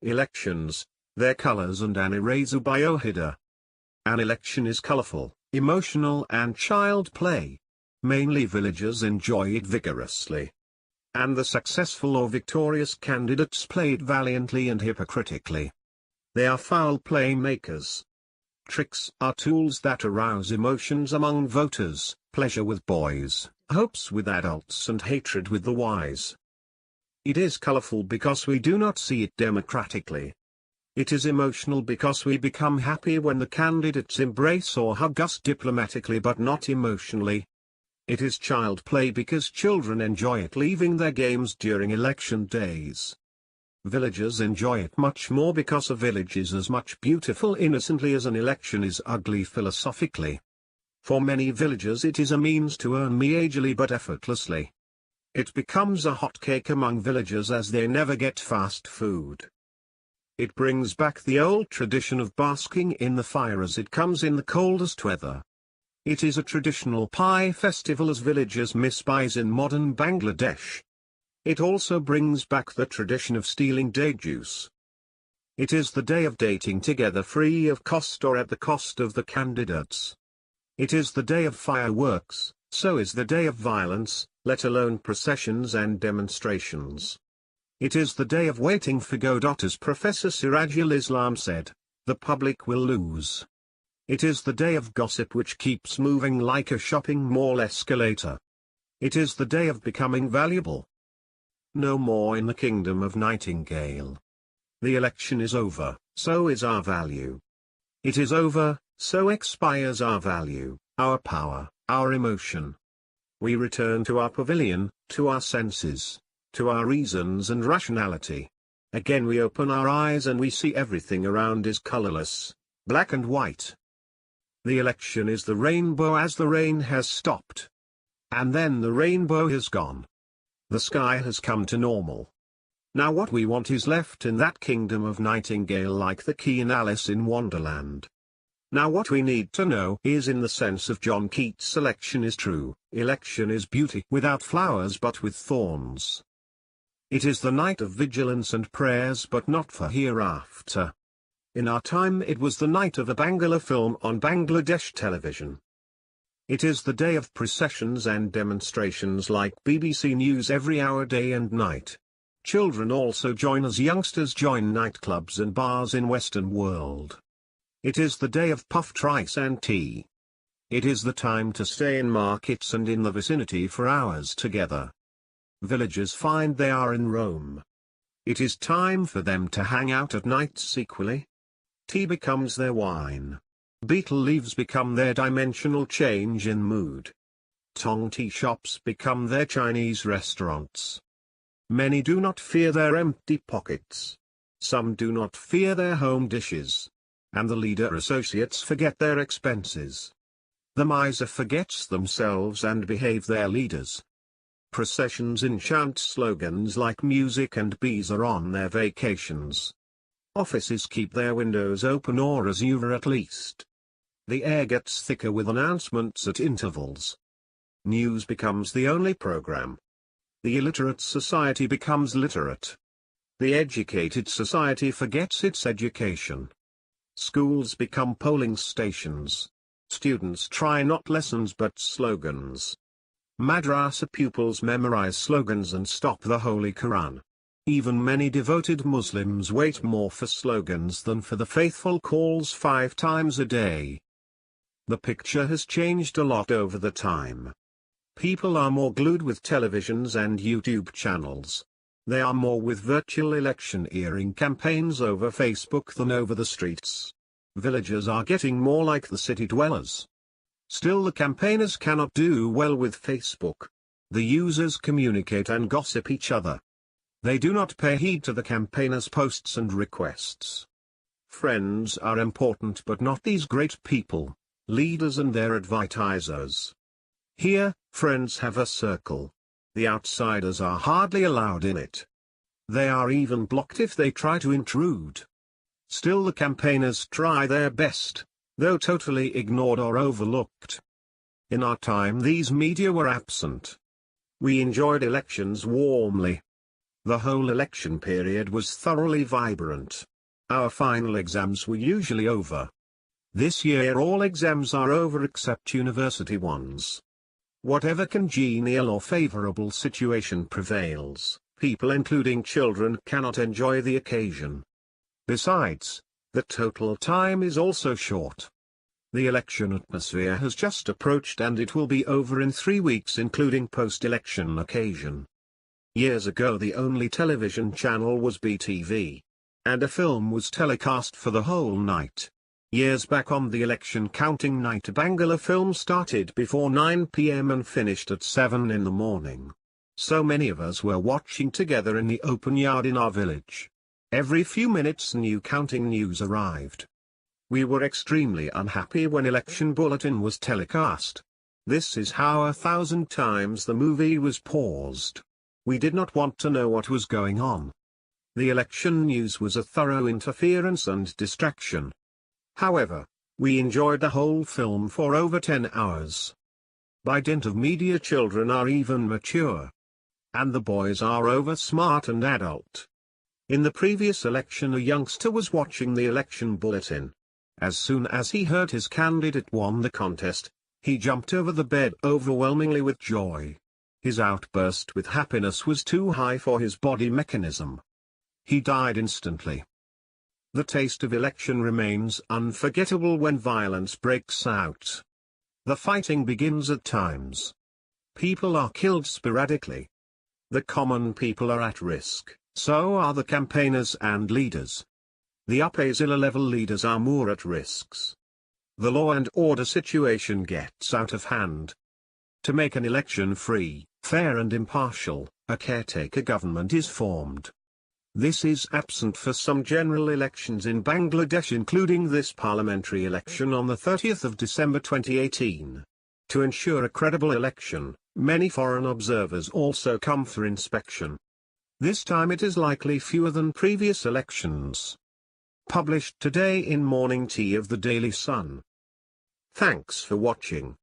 Elections, their colors and an eraser biohida. An election is colorful, emotional and child play. Mainly villagers enjoy it vigorously. And the successful or victorious candidates play it valiantly and hypocritically. They are foul play makers. Tricks are tools that arouse emotions among voters, pleasure with boys, hopes with adults and hatred with the wise. It is colorful because we do not see it democratically. It is emotional because we become happy when the candidates embrace or hug us diplomatically but not emotionally. It is child play because children enjoy it leaving their games during election days. Villagers enjoy it much more because a village is as much beautiful innocently as an election is ugly philosophically. For many villagers it is a means to earn meagerly but effortlessly. It becomes a hotcake among villagers as they never get fast food. It brings back the old tradition of basking in the fire as it comes in the coldest weather. It is a traditional pie festival as villagers miss pies in modern Bangladesh. It also brings back the tradition of stealing date juice. It is the day of dating together free of cost or at the cost of the candidates. It is the day of fireworks, so is the day of violence, let alone processions and demonstrations. It is the day of waiting for Godot as Professor Sirajul Islam said, the public will lose. It is the day of gossip which keeps moving like a shopping mall escalator. It is the day of becoming valuable. No more in the kingdom of Nightingale. The election is over, so is our value. It is over, so expires our value, our power, our emotion. We return to our pavilion, to our senses, to our reasons and rationality. Again we open our eyes and we see everything around is colorless, black and white. The election is the rainbow as the rain has stopped. And then the rainbow has gone. The sky has come to normal. Now what we want is left in that kingdom of Nightingale like the key in Alice in Wonderland. Now what we need to know is in the sense of John Keats' election is true, election is beauty without flowers but with thorns. It is the night of vigilance and prayers but not for hereafter. In our time it was the night of a Bangla film on Bangladesh television. It is the day of processions and demonstrations like BBC News every hour day and night. Children also join as youngsters join nightclubs and bars in Western world. It is the day of puffed rice and tea. It is the time to stay in markets and in the vicinity for hours together. Villagers find they are in Rome. It is time for them to hang out at nights equally. Tea becomes their wine. Betel leaves become their dimensional change in mood. Tong tea shops become their Chinese restaurants. Many do not fear their empty pockets. Some do not fear their home dishes. And the leader associates forget their expenses. The miser forgets themselves and behave their leaders. Processions enchant slogans like music and bees are on their vacations. Offices keep their windows open or azure at least. The air gets thicker with announcements at intervals. News becomes the only program. The illiterate society becomes literate. The educated society forgets its education. Schools become polling stations. Students try not lessons but slogans. Madrasa pupils memorize slogans and stop the Holy Quran. Even many devoted Muslims wait more for slogans than for the faithful calls 5 times a day. The picture has changed a lot over the time. People are more glued with televisions and YouTube channels. They are more with virtual electioneering campaigns over Facebook than over the streets. Villagers are getting more like the city dwellers. Still the campaigners cannot do well with Facebook. The users communicate and gossip each other. They do not pay heed to the campaigners' posts and requests. Friends are important but not these great people, leaders and their advertisers. Here, friends have a circle. The outsiders are hardly allowed in it. They are even blocked if they try to intrude. Still the campaigners try their best, though totally ignored or overlooked. In our time these media were absent. We enjoyed elections warmly. The whole election period was thoroughly vibrant. Our final exams were usually over. This year all exams are over except university ones. Whatever congenial or favorable situation prevails, people including children cannot enjoy the occasion. Besides, the total time is also short. The election atmosphere has just approached and it will be over in 3 weeks including post-election occasion. Years ago the only television channel was BTV. And a film was telecast for the whole night. Years back on the election counting night a Bangla film started before 9 p.m. and finished at 7 in the morning. So many of us were watching together in the open yard in our village. Every few minutes new counting news arrived. We were extremely unhappy when election bulletin was telecast. This is how 1,000 times the movie was paused. We did not want to know what was going on. The election news was a thorough interference and distraction. However, we enjoyed the whole film for over 10 hours. By dint of media children are even mature. And the boys are over smart and adult. In the previous election a youngster was watching the election bulletin. As soon as he heard his candidate won the contest, he jumped over the bed overwhelmingly with joy. His outburst with happiness was too high for his body mechanism. He died instantly. The taste of election remains unforgettable when violence breaks out. The fighting begins at times. People are killed sporadically. The common people are at risk, so are the campaigners and leaders. The upper-level leaders are more at risks. The law and order situation gets out of hand. To make an election free, fair and impartial, a caretaker government is formed. This is absent for some general elections in Bangladesh including this parliamentary election on the 30th of December 2018. To ensure a credible election, many foreign observers also come for inspection. This time it is likely fewer than previous elections. Published today in Morning Tea of the Daily Sun. Thanks for watching.